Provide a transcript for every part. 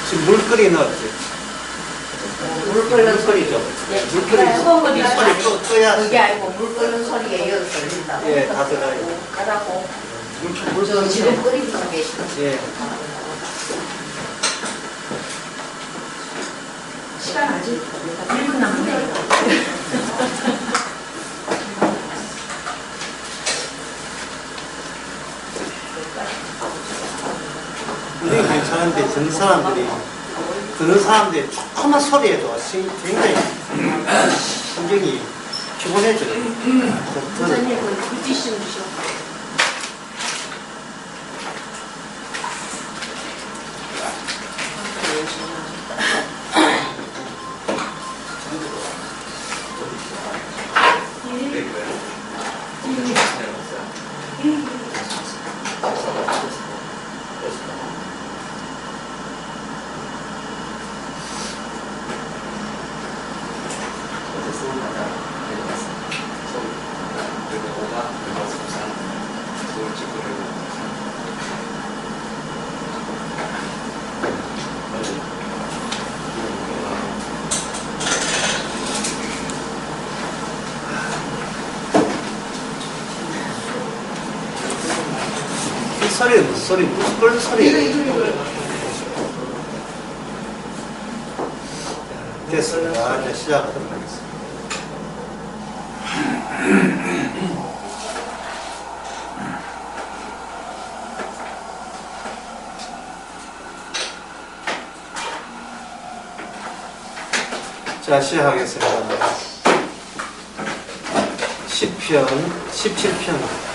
지금 물 끓이는 어때? 물 끓는 소리. 끓이죠? 네, 물 끓이죠? 소금이 소리 또 떠야 그게 아니고 물 끓는 소리에 이어서 들린다고. 예, 다 들어요. 하라고. 물 저 지금 끓이고 계시는. 예. 시간 아직 1분 남았네요. 분위기 괜찮은데 듣는 사람들이 조그만 소리에도 굉장히 신경이 피곤해져요. 선생님, 물티슈 주셔. 이 소리는 무슨 소리? 무슨 걸 소리예요? 됐습니다. 이제 시작하도록 하겠습니다. 자, 시작하겠습니다. 10편, 17편.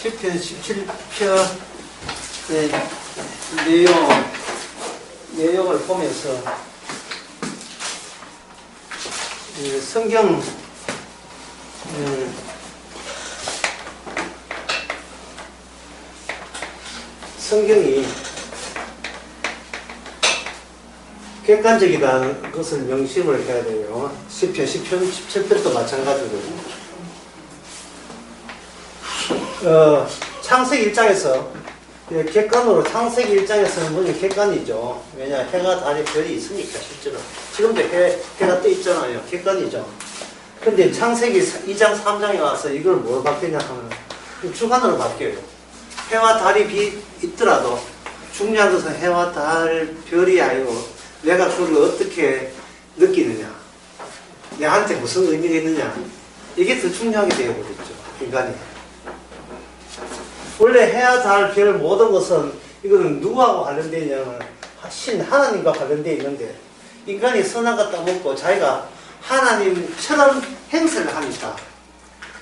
시편 17편 내용을 보면서 성경이 객관적이다는 것을 명심을 해야 돼요. 10편, 10편, 17편도 마찬가지고. 창세기 1장에서 객관으로 창세기 1장에서는 뭐냐 객관이죠. 왜냐 해가 달에 별이 있으니까 실제로 지금도 해가 떠 있잖아요. 객관이죠. 근데 창세기 2장 3장에 와서 이걸 뭘 바뀌냐 하면 주관으로 바뀌어요. 해와 달이 있더라도 중요한 것은 해와 달 별이 아니고 내가 그걸 어떻게 느끼느냐, 내한테 무슨 의미가 있느냐, 이게 더 중요하게 되어버렸죠. 인간이. 원래 해야 달, 별 모든 것은 이거는 누구하고 관련되어 있냐면 하나님과 관련되어 있는데 인간이 선악과 따먹고 자기가 하나님처럼 행세를 하니까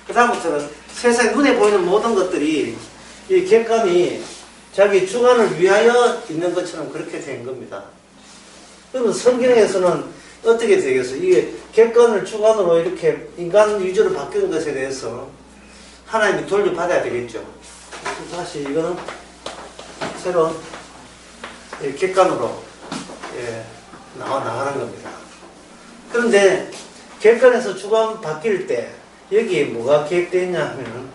그 다음부터는 세상 눈에 보이는 모든 것들이 이 객관이 자기 주관을 위하여 있는 것처럼 그렇게 된 겁니다. 그러면 성경에서는 어떻게 되겠어요? 이게 객관을 주관으로 이렇게 인간 위주로 바뀌는 것에 대해서 하나님이 돌려받아야 되겠죠. 다시 이거는 새로운 객관으로 나가는 겁니다. 그런데 객관에서 주관 바뀔 때 여기에 뭐가 개입되어 있냐 하면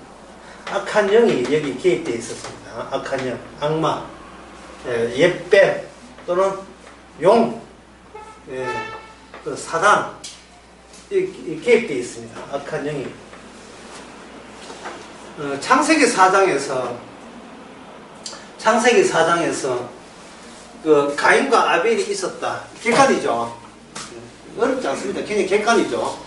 악한 영이 여기 개입되어 있었습니다. 악한 영, 악마, 옛뱀 또는 용, 사단 개입되어 있습니다. 악한 영이. 창세기 4장에서 그 가인과 아벨이 있었다. 객관이죠. 어렵지 않습니다. 굉장히 객관이죠.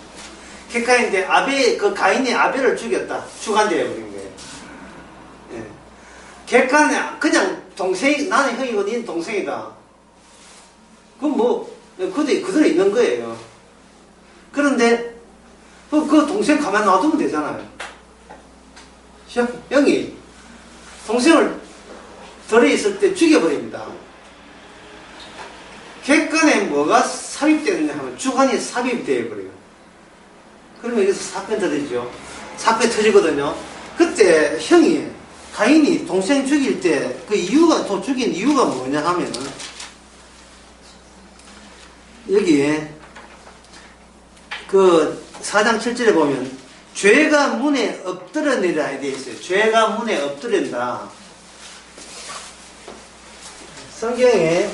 객관인데 가인이 아벨을 죽였다. 주관되어 버린 거예요. 예. 객관이 그냥 나는 형이고 닌 동생이다. 그건 그대로 있는 거예요. 그런데 그 동생 가만 놔두면 되잖아요. 형이 동생을 들어있을 때 죽여버립니다. 객관에 뭐가 삽입되느냐 하면 주관이 삽입되어 버려요. 그러면 여기서 사건 터지죠. 사건 터지거든요. 그때 가인이 동생 죽일 때 또 죽인 이유가 뭐냐 하면은 여기에 그 4장 7절에 보면 죄가 문에 엎드려니라 돼 있어요. 죄가 문에 엎드린다. 성경에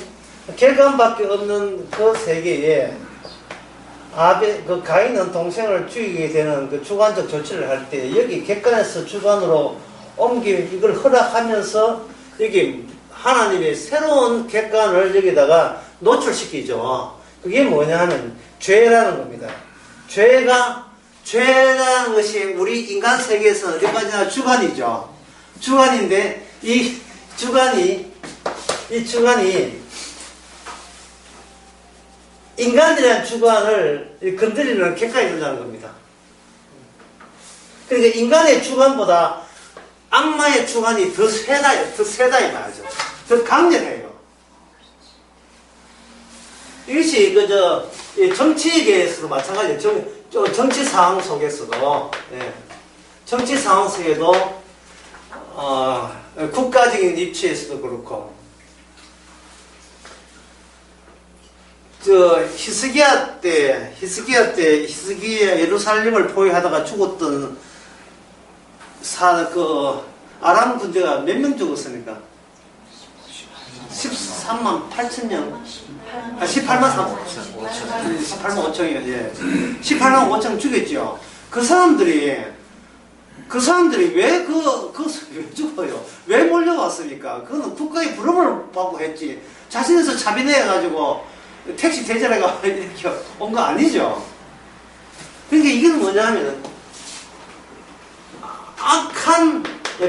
객관밖에 없는 그 세계에 그 가인은 동생을 죽이게 되는 그 주관적 조치를 할 때 여기 객관에서 주관으로 이걸 허락하면서 여기 하나님의 새로운 객관을 여기다가 노출시키죠. 그게 뭐냐 하면 죄라는 겁니다. 죄라는 것이 우리 인간 세계에서 어디까지나 주관이죠. 주관인데 이 주관이 인간이라는 주관을 건드리는 객관이 된다는 겁니다. 그러니까 인간의 주관보다 악마의 주관이 더 세다 이 말이죠. 더 강력해요. 이것이 정치계에서도 마찬가지예요. 정치 상황 속에서도, 예. 정치 상황 속에도, 국가적인 입지에서도 그렇고, 히스기야 예루살렘을 포위하다가 죽었던 아람 군대가 몇 명 죽었습니까? 13만 8천 명? 18만 5천이요. 예. 18만 5천 죽였죠. 그 사람들이 왜 죽어요? 왜 몰려왔습니까? 그거는 국가의 부름을 받고 했지. 자신에서 자비내가지고 택시 대절해가 이렇게 온 거 아니죠. 그러니까 이건 뭐냐 하면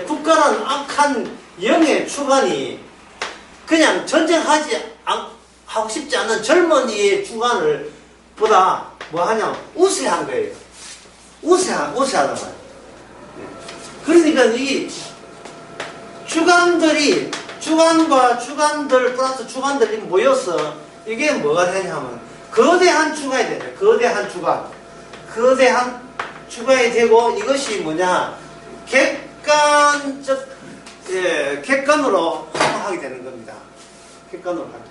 국가는 악한 영의 주관이 그냥 하고 싶지 않은 젊은이의 주관을 보다 뭐하냐 우세한 거예요. 우세하단 말이에요. 그러니까 이 주관과 주관들 플러스 주관들이 모여서 이게 뭐가 되냐면 거대한 주관이 되네. 거대한 주관이 되고 이것이 뭐냐 객관으로 활동하게 되는 겁니다. 객관으로 활동하게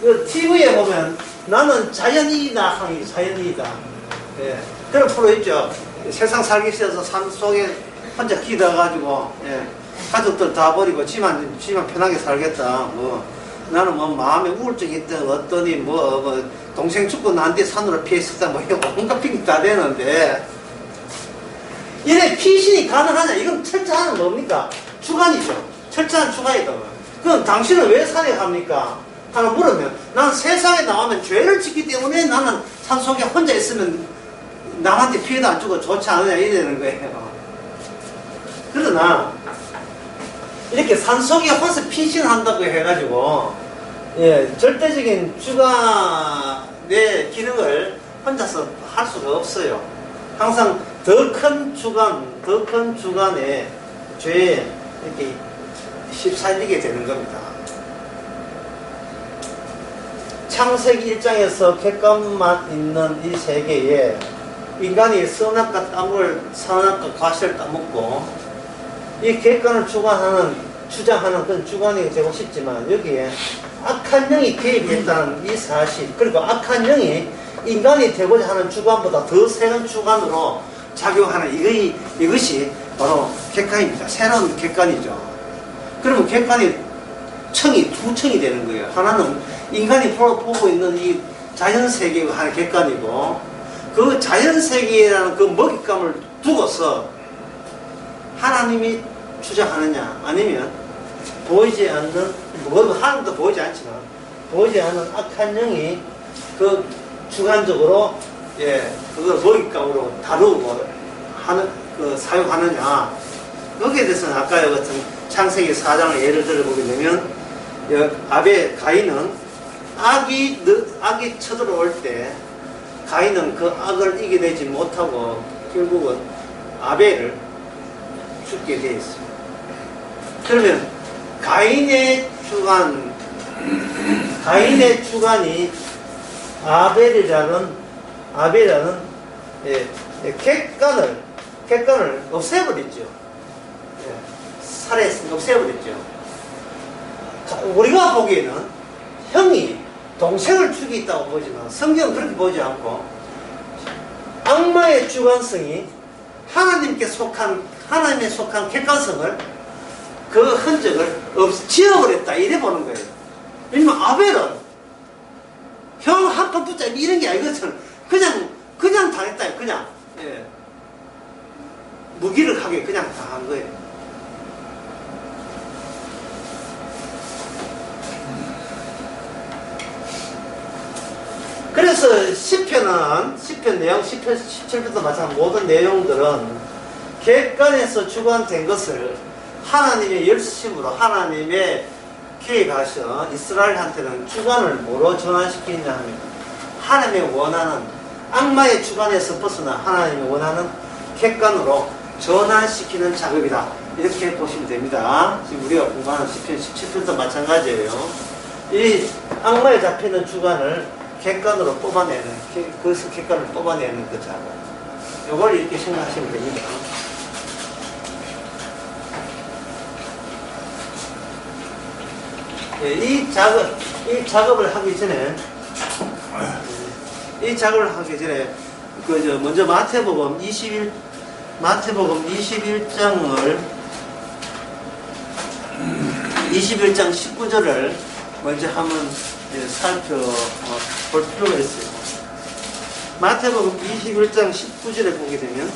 되죠. TV에 보면 나는 자연이다. 예. 그런 프로 있죠. 세상 살기 싫어서 산 속에 혼자 기다가지고 예. 가족들 다 버리고 지만 편하게 살겠다. 나는 마음에 우울증이 있든 어떠니 동생 죽고 난 뒤 산으로 피했었다 온갖 핑계 다 되는데 이래 피신이 가능하냐? 이건 철저한 뭡니까? 주관이죠. 철저한 주관이다. 그럼 당신은 왜 산에 갑니까? 하나 물으면 난 세상에 나오면 죄를 짓기 때문에 나는 산속에 혼자 있으면 남한테 피해도 안 주고 좋지 않으냐 이러는 거예요. 그러나 이렇게 산속에 혼자 피신한다고 해가지고 절대적인 주관의 기능을 혼자서 할 수가 없어요. 항상 더 큰 주관의 죄에 이렇게 휩싸이게 되는 겁니다. 창세기 1장에서 객관만 있는 이 세계에 인간이 선악과 과실을 따먹고 이 객관을 주장하는 그런 주관이 되고 싶지만 여기에 악한 영이 개입했다는 이 사실 그리고 악한 영이 인간이 되고자 하는 주관보다 더 세는 주관으로 작용하는 이것이 바로 객관입니다. 새로운 객관이죠. 그러면 객관이 두 층이 되는 거예요. 하나는 인간이 보고 있는 이 자연세계가 하나의 객관이고 그 자연세계라는 그 먹잇감을 두고서 하나님이 주장하느냐 아니면 보이지 않는 하나님도 보이지 않지만 보이지 않는 악한 영이 그 주관적으로 그걸 먹잇감으로 다루고 사용하느냐 거기에 대해서는 아까 같은 창세기 4장을 예를 들어보게 되면 가인은 악이 쳐들어올 때 가인은 그 악을 이겨내지 못하고 결국은 아벨을 죽게 되어 있어요. 그러면 가인의 주관이 아벨이라는 객관을 없애버렸죠. 없애버렸죠. 우리가 보기에는 형이 동생을 죽이겠다고 보지만 성경은 그렇게 보지 않고 악마의 주관성이 하나님에 속한 객관성을 그 흔적을 지워버렸다 이래 보는 거예요. 왜냐면 아벨은 형 한 판 붙자 이런 게 아니거든. 그냥 당했다. 그냥 예. 무기력하게 그냥 당한 거예요. 그래서 시편 내용 17편도 마찬가지 모든 내용들은 객관에서 주관된 것을 하나님의 열심으로 하나님의 계획하신 이스라엘한테는 주관을 뭐로 전환시키냐 하면 하나님의 원하는 악마의 주관에서 벗어나 하나님이 원하는 객관으로 전환시키는 작업이다. 이렇게 보시면 됩니다. 지금 우리가 공부하는 시편 17편도 마찬가지예요. 이 악마에 잡히는 주관을 객관으로 뽑아내는, 그것을 객관을 뽑아내는 그 작업. 이걸 이렇게 생각하시면 됩니다. 예, 이 작업을 하기 전에, 먼저 마태복음 21장 19절을 먼저 한번 살펴볼 필요가 있어요. 마태복음 21장 19절에 보게 되면,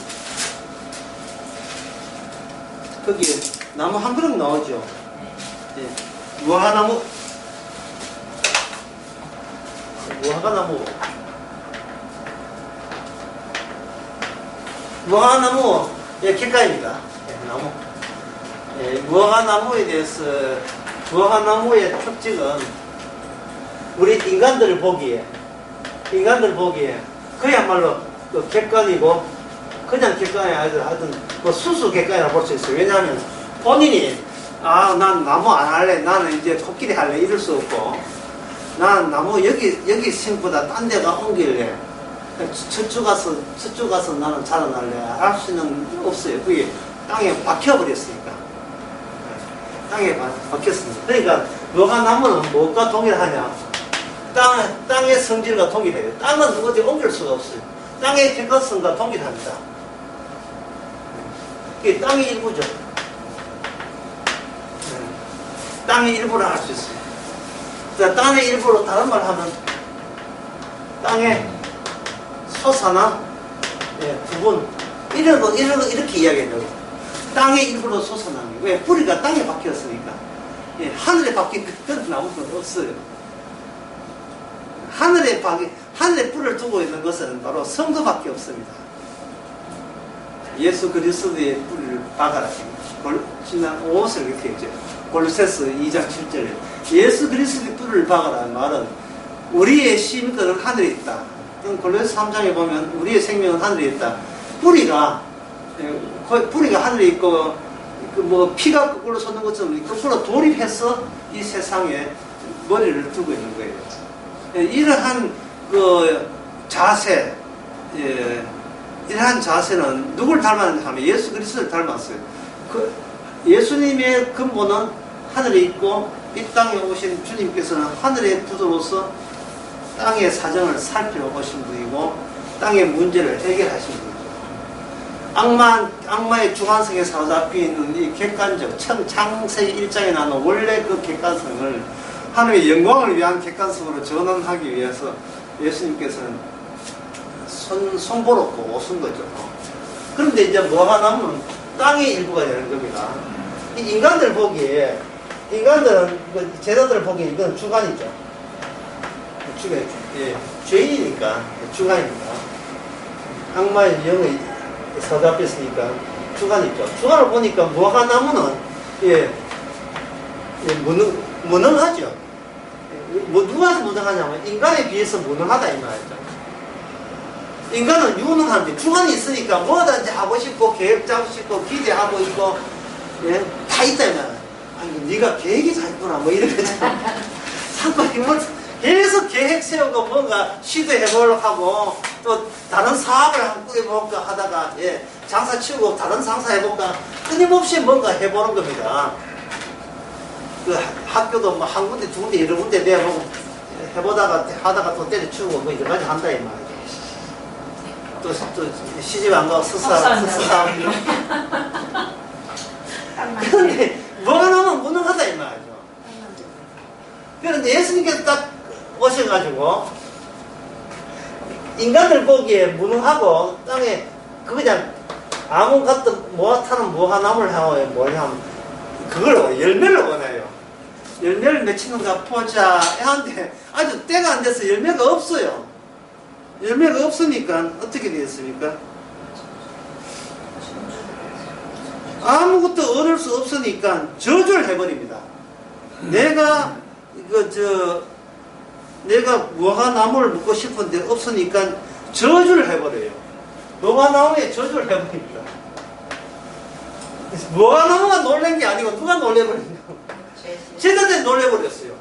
거기에 나무 한 그릇 나오죠. 예. 무화과나무, 예, 객가입니다. 예, 나무. 예, 무화과나무에 대해서, 무화과나무의 특징은 우리 인간들 보기에 그야말로 그 객관이고, 그냥 객관이 아니라 하여튼 뭐 수수 객관이라고 볼 수 있어요. 왜냐하면 본인이 난 나무 안 할래, 나는 이제 코끼리 할래 이럴 수 없고, 난 나무 여기 심보다 딴 데가 옮길래, 저쪽 가서 나는 자라날래 할 수는 없어요. 그게 땅에 박혀버렸으니까. 땅에 박혔습니다. 그러니까 무화과나무는 뭐가 동일하냐? 땅의 성질과 동일해요. 땅은 어디 옮길 수가 없어요. 땅의 객관성과 동일합니다. 이게 땅의 일부죠. 땅의 일부라 할 수 있어요. 자, 땅의 일부로 다른 말 하면 땅의 솟아나 부분 이렇게 이야기해요. 땅의 일부로 솟아나는 거예요. 왜? 뿌리가 땅에 박혔으니까. 예, 하늘에 박힌 그런 나무는 없어요. 하늘에 뿔을 두고 있는 것은 바로 성도밖에 없습니다. 예수 그리스도의 뿔을 박아라. 지난 5절 이렇게 했죠. 골로새서 2장 7절에 예수 그리스도의 뿔을 박아라는 말은 우리의 심근은 하늘에 있다. 골로새 3장에 보면 우리의 생명은 하늘에 있다. 뿌리가 하늘에 있고 뭐 피가 거꾸로 솟는 것처럼 거꾸로 돌입해서 이 세상에 머리를 두고 있는 거예요. 이러한 그 자세, 이러한 자세는 누굴 닮았는지 하면 예수 그리스도를 닮았어요. 예수님의 근본은 하늘에 있고 이 땅에 오신 주님께서는 하늘의 구도로서 땅의 사정을 살펴보신 분이고 땅의 문제를 해결하신 분이죠. 악마의 주관성에 사로잡혀 있는 이 객관적 창세기 1장에 나오는 원래 그 객관성을 하나님의 영광을 위한 객관성으로 전환하기 위해서 예수님께서는 손보놓고 오신 거죠. 그런데 이제 무화과나무는 땅의 일부가 되는 겁니다. 이 인간들 보기에, 제자들 보기에 이건 주관이죠. 예, 죄인이니까 주관입니다. 악마의 영의 사로잡혔으니까 주관이죠. 주관을 보니까 무화과나무는 무능하죠. 누가 무능하냐면 인간에 비해서 무능하다 이 말이죠. 인간은 유능한데 주관이 있으니까 뭐든지 하고 싶고 계획 짜고 싶고 기대하고 있고 다 있다 이 말이야. 아니 네가 계획이 잘 있구나 뭐 이런 거잖아. 상관이 뭐 계속 계획 세우고 뭔가 시도해보려고 하고 또 다른 사업을 한번 꾸려볼까 하다가 장사 치우고 다른 장사 해볼까 끊임없이 뭔가 해보는 겁니다. 그 학교도 뭐 한 군데 두 군데 여러 군데 내보고 해보다가 하다가 또 때려치우고 뭐 여러 가지 한다 이 말이죠. 또 시집 안 가고 스사하고. 그런데 뭐가 나오면 무능하다 이 말이죠. 그런데 예수님께서 딱 오셔가지고 인간들 보기에 무능하고 땅에 그냥 아무 같은 모아타는 모화나무를 향하여 뭐냐면 그걸 열매를 원해요. 열매를 맺히는가 보자 하는데 아주 때가 안 돼서 열매가 없어요. 열매가 없으니까 어떻게 되었습니까? 아무것도 얻을 수 없으니까 저주를 해버립니다. 내가 무화나무를 묻고 싶은데 없으니까 저주를 해버려요. 무화나무에 저주를 해버립니다. 무화나무가 놀란 게 아니고 누가 놀래버렸냐? 제자들이 놀래버렸어요.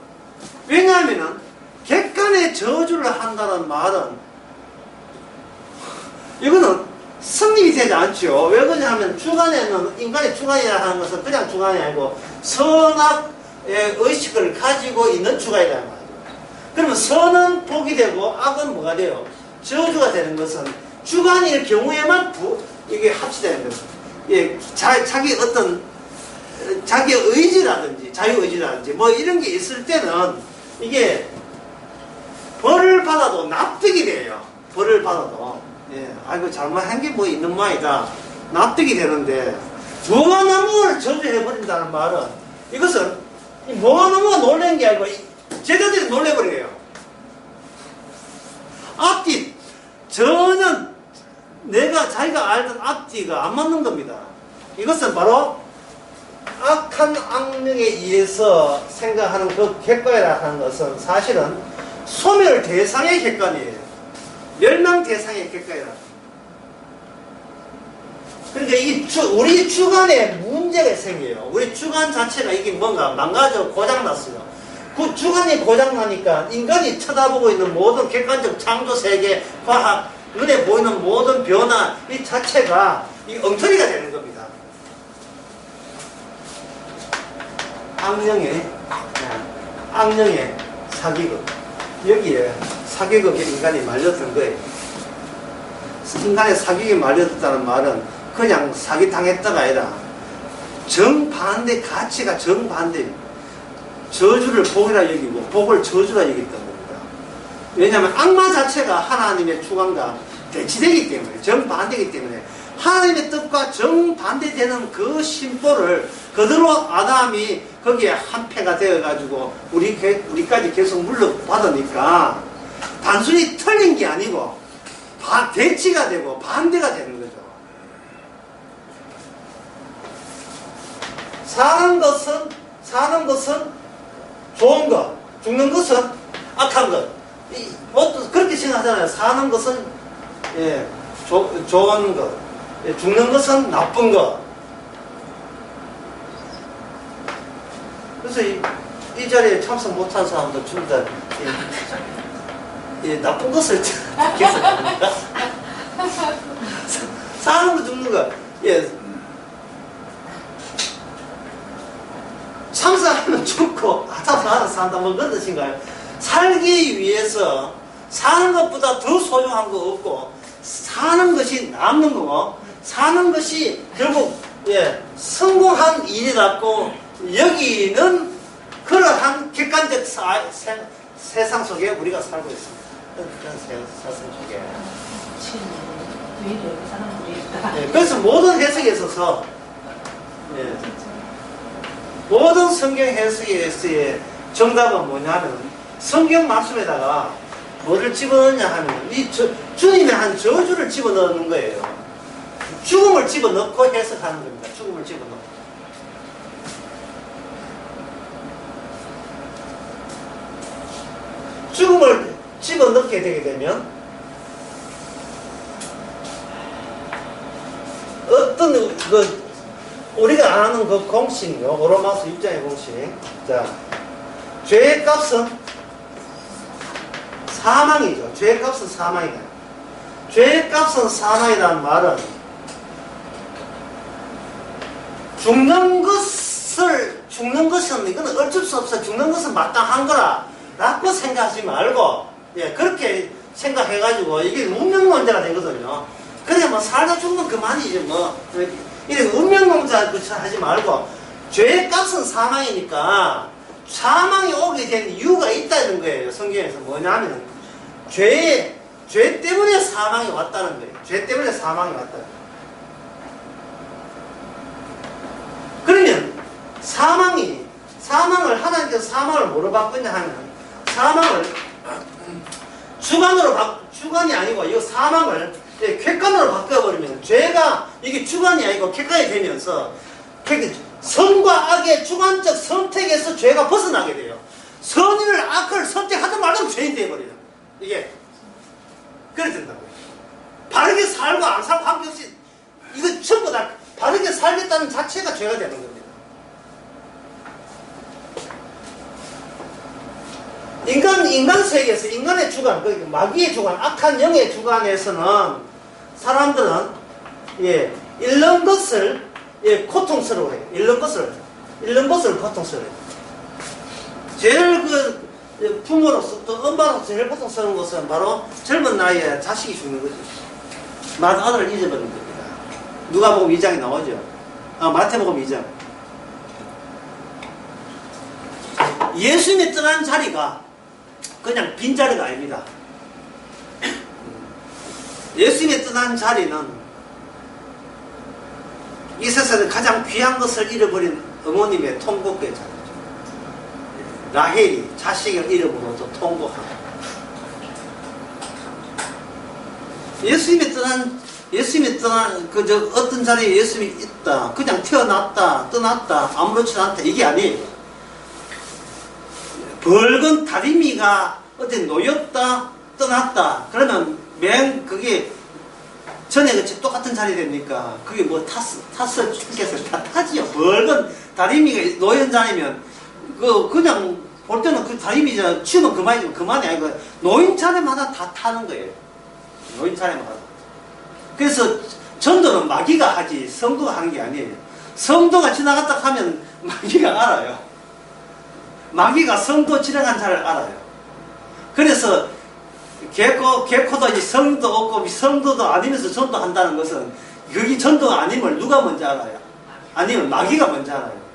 왜냐하면은 객관에 저주를 한다는 말은 이거는 성립이 되지 않죠. 왜 그러냐면 주관에는 인간의 주관이라 하는 것은 그냥 주관이 아니고 선악의 의식을 가지고 있는 주관이라는 말이에요. 그러면 선은 복이 되고 악은 뭐가 돼요? 저주가 되는 것은 주관일 경우에만 이게 합치되는 거죠. 예, 자기 어떤 자기 의지라든지 자유의지라든지 뭐 이런 게 있을 때는 이게 벌을 받아도 납득이 돼요. 벌을 받아도. 예, 아이고 잘못한 게 뭐 있는 모양이다. 납득이 되는데 무화나무를 저주해버린다는 말은 이것은 무화나무가 놀란 게 아니고 제자들이 놀래버려요. 앞뒤 전혀 자기가 알던 앞뒤가 안 맞는 겁니다. 이것은 바로 악한 악명에 의해서 생각하는 그 객관이라 하는 것은 사실은 소멸 대상의 객관이에요. 멸망 대상의 객관이라. 그러니까 우리 주관에 문제가 생겨요. 우리 주관 자체가 이게 뭔가 망가져 고장났어요. 그 주관이 고장나니까 인간이 쳐다보고 있는 모든 객관적 창조 세계, 과학, 눈에 보이는 모든 변화 이 자체가 이 엉터리가 되는 겁니다. 악령의 사기극. 여기에 사기극에 인간이 말렸던 거예요. 인간의 사기극에 말렸다는 말은 그냥 사기당했다가 아니라 정반대, 가치가 정반대. 저주를 복이라 여기고 복을 저주라 여기던 겁니다. 왜냐하면 악마 자체가 하나님의 주관과 대치되기 때문에, 정반대이기 때문에 하나님의 뜻과 정반대되는 그 심보를 그대로 아담이 거기에 한패가 되어가지고 우리까지 계속 물려받으니까 단순히 틀린 게 아니고 대치가 되고 반대가 되는 거죠. 사는 것은 좋은 것, 죽는 것은 악한 것. 그렇게 생각하잖아요. 사는 것은 좋은 것, 죽는 것은 나쁜 것. 그래서 이 자리에 참석 못한 사람도 전부 다 나쁜 것을 계속 합니다. 사는 거 죽는 거. 참석하면 죽고 하다도 알아서 산다 뭐 그런 뜻인가요? 살기 위해서 사는 것보다 더 소중한 거 없고 사는 것이 남는 거고 사는 것이 결국 성공한 일이라고 여기는 그러한 객관적 세상 속에 우리가 살고 있습니다. 그런 세상 속에. 왜 이래 사람들이 그래서 모든 해석에 있어서 모든 성경 해석에서의 정답은 뭐냐면 성경 말씀에다가 뭐를 집어넣냐 하면 주님의 한 저주를 집어넣는 거예요. 죽음을 집어넣고 해석하는 겁니다. 죽음을 집어넣고. 죽음을 집어넣게 되게 되면 어떤 우리가 아는 그 공식요, 로마서 6장의 공식. 자, 죄의 값은 사망이죠. 죄의 값은 사망이다. 죄의 값은 사망이라는 말은 죽는 것은 이거는 어쩔 수 없어. 죽는 것은 마땅한 거라 라고 생각하지 말고 그렇게 생각해가지고 이게 운명 논자가 되거든요. 그래 뭐 살다 죽으면 그만이지 뭐. 이렇게 운명 논자 하지 말고 죄의 값은 사망이니까 사망이 오게 된 이유가 있다는 거예요. 성경에서 뭐냐면 죄 때문에 사망이 왔다는 거예요. 죄 때문에 사망이 왔다. 그러면 사망을 하나님께서 사망을 뭐로 바꾸냐 하면 사망을 주관이 아니고 이 사망을 객관으로 바꿔버리면 죄가 이게 주관이 아니고 객관이 되면서 선과 악의 주관적 선택에서 죄가 벗어나게 돼요. 선을 악을 선택하든 말든 죄인 되어버려요. 이게 그래 된다고요. 바르게 살고 안 살고 관계없이 이거 전부 다 바르게 살겠다는 자체가 죄가 되는 겁니다. 인간 세계에서 인간의 주관, 마귀의 주관, 악한 영의 주관에서는 사람들은 잃는 것을 고통스러워해요. 잃는 것을 고통스러워해요. 제일 부모로서 또 엄마로서 제일 고통스러운 것은 바로 젊은 나이에 자식이 죽는 거죠. 아들을 잊어버리는 겁니다. 누가복음 2장에 나오죠. 마태복음 2장. 예수님이 떠난 자리가 그냥 빈자리가 아닙니다. 예수님이 떠난 자리는 이 세상에 가장 귀한 것을 잃어버린 어머님의 통곡의 자리죠. 라헬이 자식을 잃어버려도 통곡하고 예수님이 떠난 어떤 자리에 예수님이 있다, 그냥 태어났다, 떠났다, 아무렇지도 않다, 이게 아니에요. 붉은 다리미가 어디 놓였다, 떠났다, 그러면 그게 전에 같이 똑같은 자리 됩니까? 그게 뭐 탔어 죽겠어 다 타지요. 붉은 다리미가 놓인 자리면 그냥 볼 때는 그 다리미 치우면 그만이지만 그만이 아니고 놓인 차례마다 다 타는 거예요. 놓인 차례마다. 그래서 전도는 마귀가 하지 성도가 하는 게 아니에요. 성도가 지나갔다 하면 마귀가 알아요. 마귀가 성도 지나간 자를 알아요. 그래서 개코도 이제 성도 없고 성도도 아니면서 전도한다는 것은 여기 전도가 아님을 누가 먼저 알아요? 아니면 마귀가 먼저 알아요.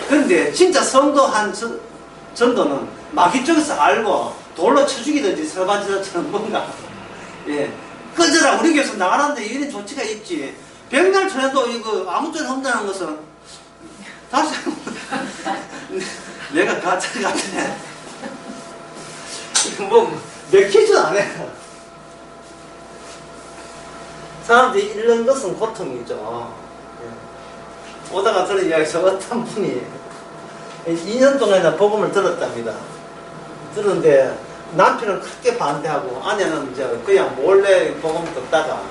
그런데 진짜 성도한 전도는 마귀 쪽에서 알고 돌로 쳐 죽이든지 설반지처럼 뭔가 꺼져라 우리 교회에서 나가라는데 이런 조치가 있지. 백날 전에도 이거 아무 튼 혼자는 것은 다시 내가 가짜 같아. 뭐 맥히지도 않아. 사람들이 잃는 것은 고통이죠. 오다가 들은 이야기에서 어떤 분이 2년 동안이나 복음을 들었답니다. 들었는데 남편은 크게 반대하고 아내는 이제 그냥 몰래 복음 듣다가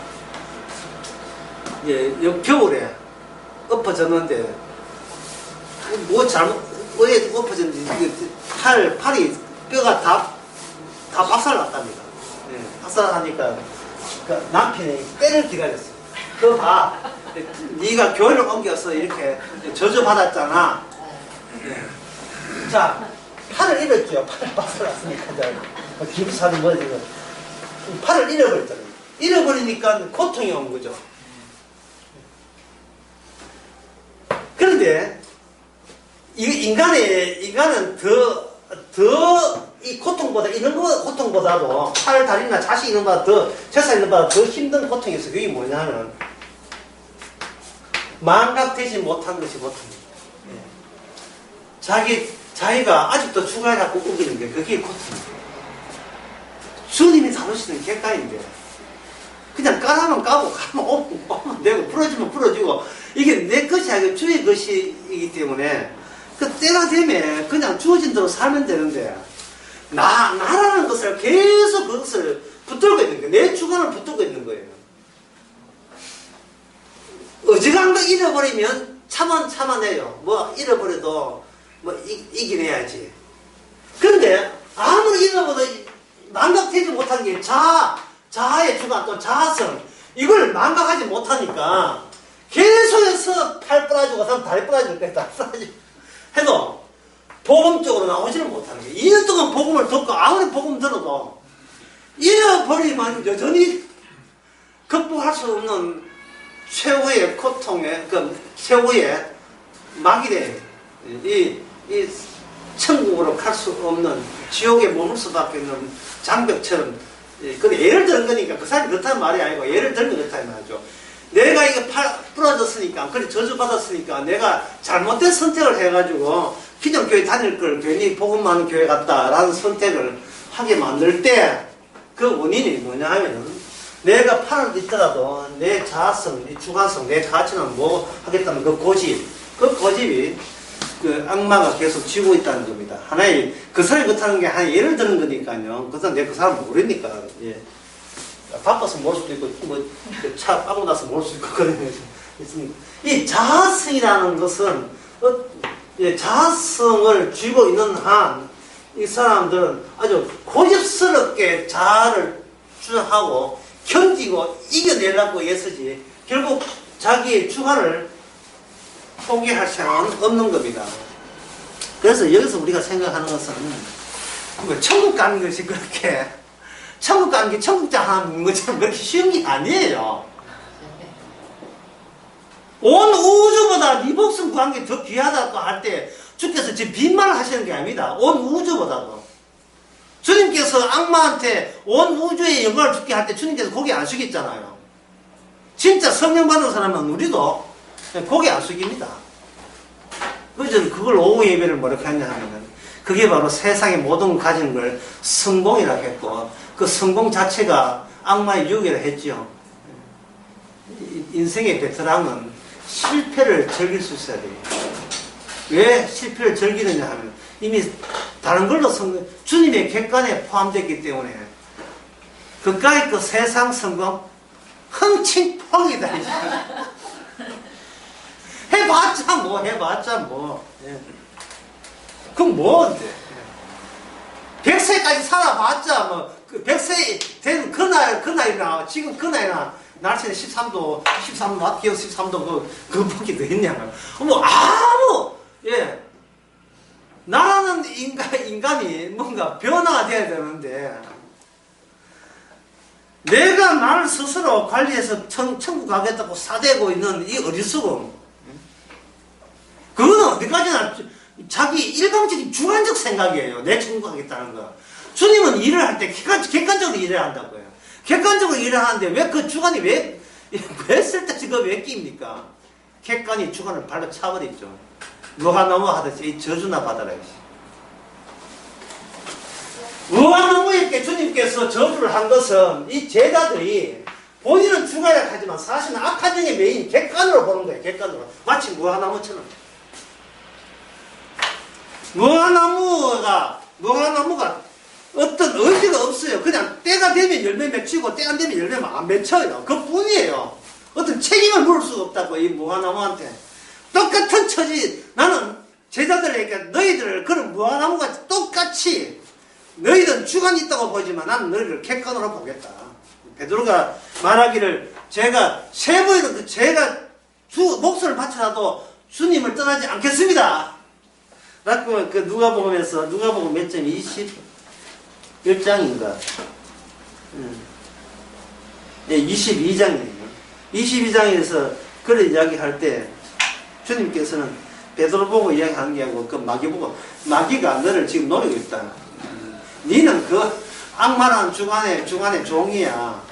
겨울에 엎어졌는데 뭐 왜 엎어졌는지 팔이 뼈가 다 박살났답니다. 박살나니까 그 남편이 때를 기다렸어요. 그거 봐. 네가 교회를 옮겨서 이렇게 저주받았잖아. 자, 팔을 잃었죠. 팔을 박살났으니까. 기부사는 뭐지? 팔을 잃어버렸잖아요. 잃어버리니까 고통이 온 거죠. 그런데 인간은 이 고통보다, 이런 고통보다도 팔, 다리나 자식 이런 거보다 재산 이런 거보다 더 힘든 고통이 있어요. 그게 뭐냐면, 망각되지 못한 것이 고통입니다. 자기가 아직도 주가에 갖고 우기는 게 그게 고통입니다. 주님이 다루시는 객가인데, 그냥 까라면 까고, 가면 오면 되고, 풀어주면 풀어주고, 이게 내 것이 아니고 주의 것이기 때문에, 그 때가 되면 그냥 주어진 대로 살면 되는데, 나라는 것을 계속 그것을 붙들고 있는 거예요. 내 주관을 붙들고 있는 거예요. 어지간한 거 잃어버리면 참아내요. 뭐 잃어버려도 뭐 이겨내야지. 그런데 아무리 잃어버려도 망각되지 못한 게 자아의 주관 또 자아성, 이걸 망각하지 못하니까 계속해서 팔 부러지고 다리 부러질 거야. 다 부러지고 해도 복음적으로 나오지는 못하는 거예요. 2년 동안 복음을 듣고 아무리 복음 들어도 잃어버리면 여전히 극복할 수 없는 최후의 고통의 최후의 막이 돼. 이 천국으로 갈 수 없는 지옥에 머물 수밖에 없는 장벽처럼. 근데 예를 들은 거니까 그 사람이 그렇다는 말이 아니고 예를 들면 그렇다는 말이죠. 내가 이거 부러졌으니까, 그래 저주받았으니까 내가 잘못된 선택을 해가지고 기존 교회 다닐 걸 괜히 복음 많은 교회 갔다라는 선택을 하게 만들 때 그 원인이 뭐냐 하면은 내가 팔을 있더라도 내 자아성, 내 주관성, 내 가치는 뭐 하겠다는 그 고집이 그 악마가 계속 쥐고 있다는 겁니다. 하나의 그 사람이 그렇다는 게 하나 예를 드는 거니까요. 그 사람 그 사람 모르니까. 예. 바빠서 모를 수도 있고 뭐차 빠고 나서 모를 수 있고 그런 게 있습니다. 이 자아성이라는 것은 자아성을 쥐고 있는 한 이 사람들은 아주 고집스럽게 자아를 주장하고 견디고 이겨내려고 애쓰지 결국 자기의 주관을 포기할 생각은 없는 겁니다. 그래서 여기서 우리가 생각하는 것은 천국 가는 것이 그렇게 천국 가는 게 천국자 하나 있는 것처럼 그렇게 쉬운 게 아니에요. 온 우주보다 네 목숨 구한 게 더 귀하다고 할 때 주께서 지금 빈말을 하시는 게 아닙니다. 온 우주보다도. 주님께서 악마한테 온 우주의 영광을 주게 할 때 주님께서 고개 안 숙였잖아요. 진짜 성령 받은 사람은 우리도 고개 안 숙입니다. 그래서 그걸 오후 예배를 뭐라고 했냐 하면은 그게 바로 세상의 모든 가진 걸 성공이라고 했고 그 성공 자체가 악마의 유혹이라 했죠. 인생의 베테랑은 실패를 즐길 수 있어야 돼요. 왜 실패를 즐기느냐 하면 이미 다른 걸로 주님의 객관에 포함되기 때문에 그까이 그 세상 성공 흥칭펑이다. 해봤자 뭐. 예. 그럼 뭐인데? 100세까지 살아봤자 뭐, 100세 된 그 나이나, 지금 그 나이나, 날씨는 13도, 낮 기온 13도 그 폭이 더 있냐. 뭐, 예. 나라는 인간이 뭔가 변화가 돼야 되는데, 내가 나를 스스로 관리해서 천국 가겠다고 사대고 있는 이 어리석음. 그거는 어디까지나 자기 일방적인 주관적 생각이에요. 내 천국 가겠다는 거. 주님은 일을 할 때 객관적으로 일을 한다고요. 객관적으로 일을 하는데 왜 그 주관이 왜 쓸데없이 그거 왜 끼입니까? 객관이 주관을 발로 차버리죠. 무화나무 하듯이 이 저주나 받아라. 무화나무에게 주님께서 저주를 한 것은 이 제자들이 본인은 주관이라 하지만 사실은 악한 영의 메인 객관으로 보는 거예요. 객관으로. 마치 무화나무처럼. 무화나무가 어떤 의지가 없어요. 그냥 때가 되면 열매 맺히고 때 안 되면 열매 안 맺혀요. 그뿐이에요. 어떤 책임을 물을 수가 없다고 이 무화나무한테. 똑같은 처지. 나는 제자들에게 너희들을 그런 무화나무가 똑같이 너희들은 주관이 있다고 보지만 나는 너희를 객관으로 보겠다. 베드로가 말하기를 제가 목숨을 바쳐라도 주님을 떠나지 않겠습니다. 라고 그 누가복음 몇 장 21장인가? 네, 22장이에요. 22장에서 그런 이야기할 때 주님께서는 베드로 보고 이야기하는 게 아니고 그 마귀 보고 마귀가 너를 지금 노리고 있다. 니는 그 악마라는 주관의 종이야.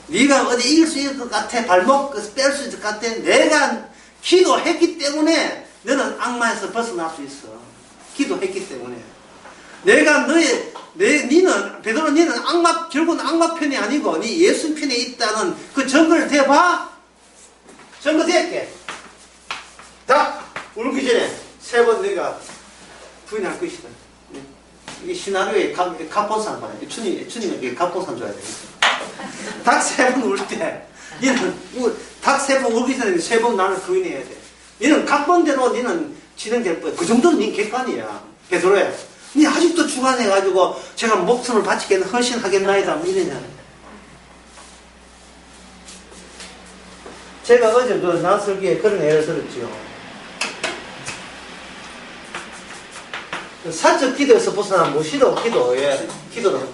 네가 어디 이길 수 있을 것 같아. 발목 뺄 수 있을 것 같아. 내가 기도했기 때문에 너는 악마에서 벗어날 수 있어. 기도했기 때문에. 베드로 니는 결국은 악마 편이 아니고 니 예수 편에 있다는 그 증거를 대봐. 증거 대게. 다 울기 전에 3번 내가 부인할 것이다. 이게 시나리오에 갑본산 봐요. 주님에게 갑본산 줘야 되겠어. 닭 3번 울 때, 닭 3번 울기 전에 3번 나를 부인해야 돼. 니는 각본대로 니는 진행될 거야. 그 정도는 니 객관이야. 베드로야. 니 아직도 주관해가지고 제가 목숨을 바치겠나 헌신하겠나이다. 뭐 이러냐. 제가 어제 나설기에 그런 예를 들었지요. 사적 기도에서 벗어난 무시로 기도의 기도는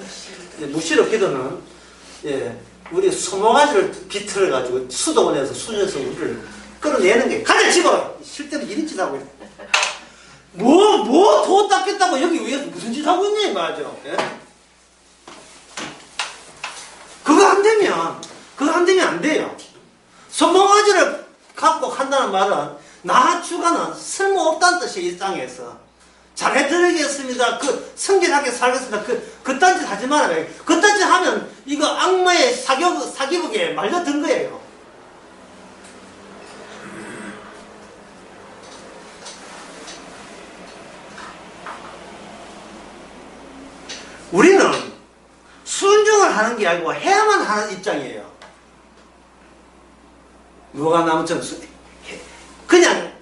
무시로 기도는 예, 우리 소모가지를 비틀어 가지고 수도원에서 수저에서 우리를 끌어내는 게 가자 집어 쉴 때는 이런 짓 하고 있어. 도 닦겠다고 여기 위에서 무슨 짓 하고 있냐 이 말이죠. 예? 그거 안 되면 안 돼요. 소모가지를 갖고 한다는 말은 나 주가는 쓸모없다는 뜻이에요. 이 땅에서 잘해드리겠습니다. 성결하게 살겠습니다. 그딴 짓 하지 말아요. 그딴 짓 하면 이거 악마의 사기극에 말려든 거예요. 우리는 순종을 하는 게 아니고 해야만 하는 입장이에요. 누가 나무처럼 그냥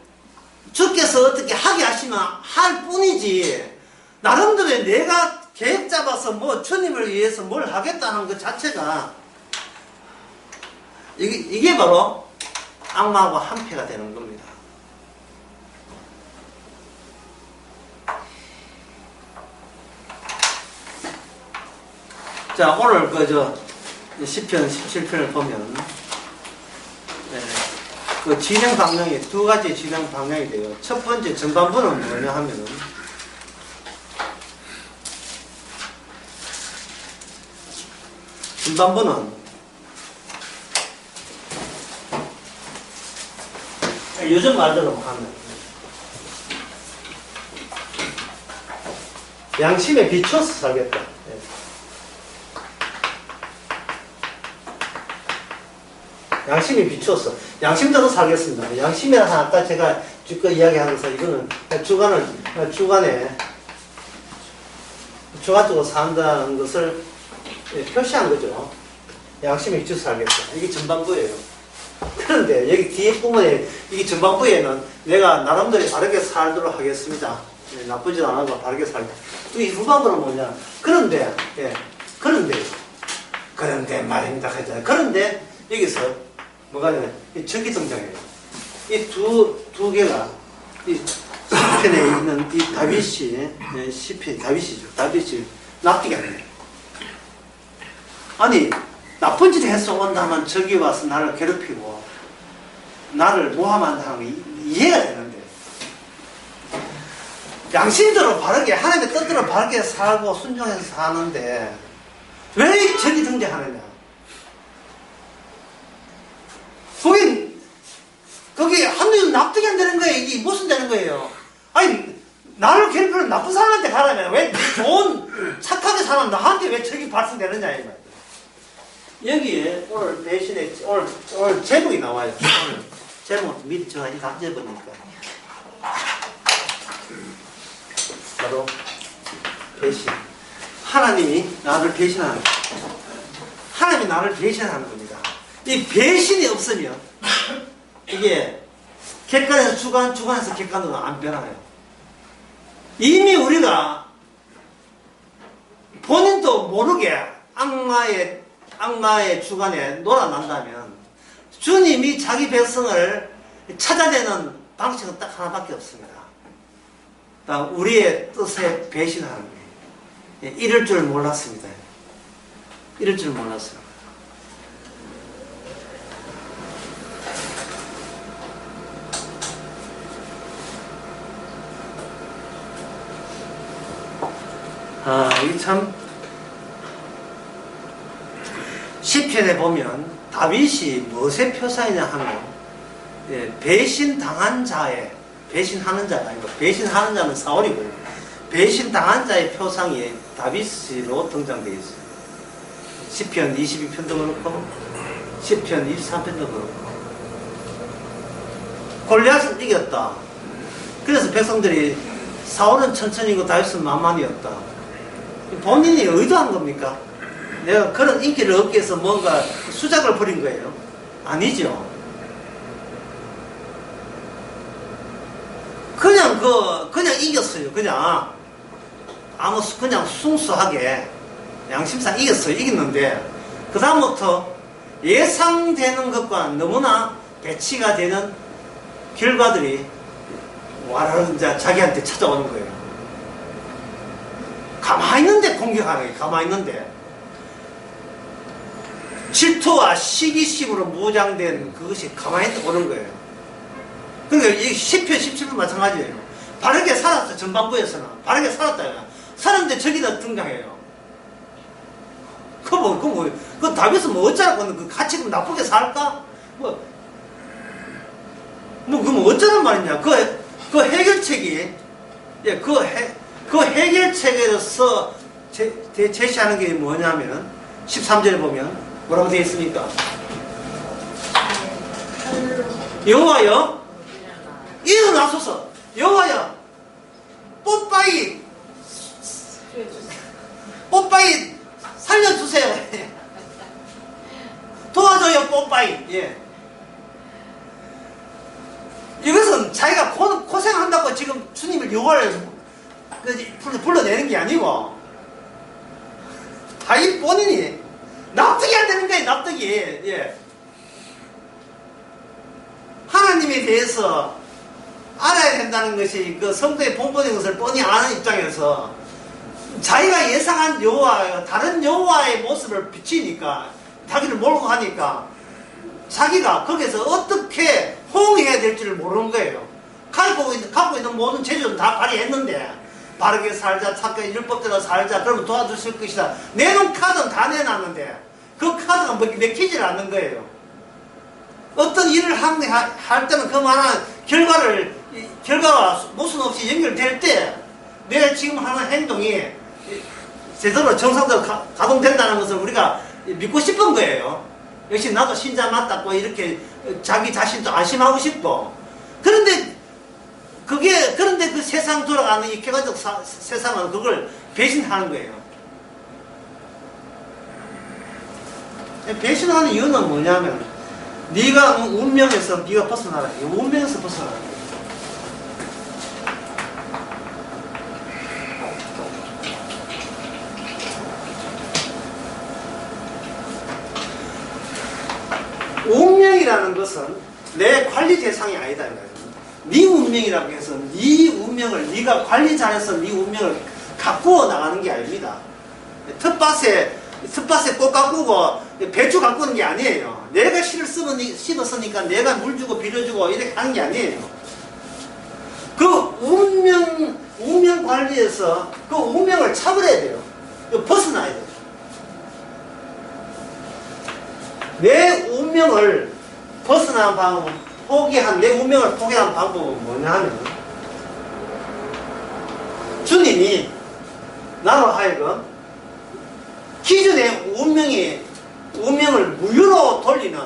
주께서 어떻게 하게 하시면 할 뿐이지 나름대로 내가 계획 잡아서 뭐 주님을 위해서 뭘 하겠다는 것 자체가 이게 바로 악마하고 한패가 되는 겁니다. 자, 오늘 시편 17편을 보면 그 진행 방향이 두 가지 진행 방향이 돼요. 첫 번째 전반부는 뭐냐 하면은 전반부는 요즘 말대로 하면 양심에 비춰서 살겠다. 양심에 비추어서 양심대로 살겠습니다. 양심이라서 아까 제가 주거 이야기하면서 이거는 주관적으로 산다는 것을 표시한 거죠. 양심에 비추어서 살겠다. 이게 전반부예요. 그런데 여기 뒤에 부분에 이게 전반부에는 내가 나름대로 바르게 살도록 하겠습니다. 나쁘지 않아도 바르게 살겠다. 이 후반부는 뭐냐? 그런데 말입니다. 그런데 여기서 뭐가 되냐? 이 전기 등장해요. 이 두 개가 이 시편에 있는 이 다윗이 납득이 안 돼요. 아니 나쁜 짓 해서 온다면 저기 와서 나를 괴롭히고 나를 모함한다는 게 이해가 되는데 양심대로 바르게 하나님의 뜻대로 바르게 살고 순종해서 사는데 왜 전기 등장하느냐? 거기 한눈에 납득이 안 되는 거예요. 이게 무슨 되는 거예요? 아니, 나를 괴롭히는 나쁜 사람한테 가라면 왜 좋은, 착하게 사는 나한테 왜 적이 발생되느냐, 이 말이에요. 여기에 오늘 대신에, 오늘 제목이 나와요. 오늘 제목 미리 제가 다 적으니까. 바로, 배신. 하나님이 나를 배신하는 거예요. 하나님이 나를 배신하는 겁니다. 이 배신이 없으면 이게 객관에서 주관에서 객관으로 안 변화해요. 이미 우리가 본인도 모르게 악마의 주관에 놀아난다면 주님이 자기 백성을 찾아내는 방식은 딱 하나밖에 없습니다. 우리의 뜻에 배신하는 거예요. 이럴 줄 몰랐습니다. 이럴 줄 몰랐어요. 이게 참, 시편에 보면 다윗이 무엇의 표상이냐 하면, 배신당한 자의, 배신하는 자가 아니고, 배신하는 자는 사울이고, 배신당한 자의 표상이 다윗으로 등장되어 있어요. 시편 22편도 그렇고, 시편 23편도 그렇고. 골리앗을 이겼다. 그래서 백성들이 사울은 천천히고 다윗은 만만이었다. 본인이 의도한 겁니까? 내가 그런 인기를 얻기 위해서 뭔가 수작을 벌인 거예요? 아니죠. 그냥 이겼어요. 그냥 순수하게 양심상 이겼어요. 이겼는데 그 다음부터 예상되는 것과 너무나 배치가 되는 결과들이 와르르 이제 자기한테 찾아오는 거예요. 가만히 있는데 공격하는 거예요. 가만히 있는데. 질투와 시기심으로 무장된 그것이 가만히 오는 거예요. 그러니까 이 10편, 17편 마찬가지예요. 바르게 살았어, 전반부에서는. 바르게 살았다. 살았는데 저기다 등장해요. 그 다윗은 뭐 어쩌라고, 그 같이 나쁘게 살까? 어쩌란 말이냐. 그 해결책이, 예, 그 해결책에서 제시하는 게 뭐냐면, 13절에 보면, 뭐라고 되어 있습니까? 여호와여, 일어나소서. 여호와여, 뽀빠이 살려주세요. 도와줘요, 뽀빠이. 예. 이것은 자기가 고생한다고 지금 주님을 여호와를 불러내는 게 아니고, 다윗 본인이 납득이 안 되는 거예요, 납득이. 예. 하나님에 대해서 알아야 된다는 것이 그 성도의 본분인 것을 뻔히 아는 입장에서 자기가 예상한 여호와, 다른 여호와의 모습을 비치니까, 자기를 몰고 가니까 자기가 거기서 어떻게 호응해야 될지를 모르는 거예요. 갖고 있는 모든 재주는 다 발휘했는데, 바르게 살자, 착하게 율법대로 살자, 그러면 도와주실 것이다. 내놓은 카드는 다 내놨는데 그 카드가 먹히질 않는 거예요. 어떤 일을 할 때는 그만한 결과와 모순 없이 연결될 때 내 지금 하는 행동이 제대로 정상적으로 가동된다는 것을 우리가 믿고 싶은 거예요. 역시 나도 신자 맞다고 이렇게 자기 자신도 안심하고 싶고. 그런데 그 세상 돌아가는 이 객관적 세상은 그걸 배신하는 거예요. 배신하는 이유는 뭐냐면, 네가 운명에서 네가 벗어나라. 운명에서 벗어나라. 운명이라는 것은 내 관리 대상이 아니다. 네 운명이라고 해서 네 운명을 네가 관리 잘해서 네 운명을 가꾸어 나가는 게 아닙니다. 텃밭에 꽃 가꾸고 배추 가꾸는 게 아니에요. 내가 씨를 심었으니까 내가 물 주고 비료주고 이렇게 하는 게 아니에요. 그 운명 관리에서 그 운명을 차버려야 돼요. 벗어나야 돼요. 내 운명을 벗어나는 방법은 내 운명을 포기한 방법은 뭐냐 하면, 주님이 나로 하여금 기존의 운명을 무효로 돌리는,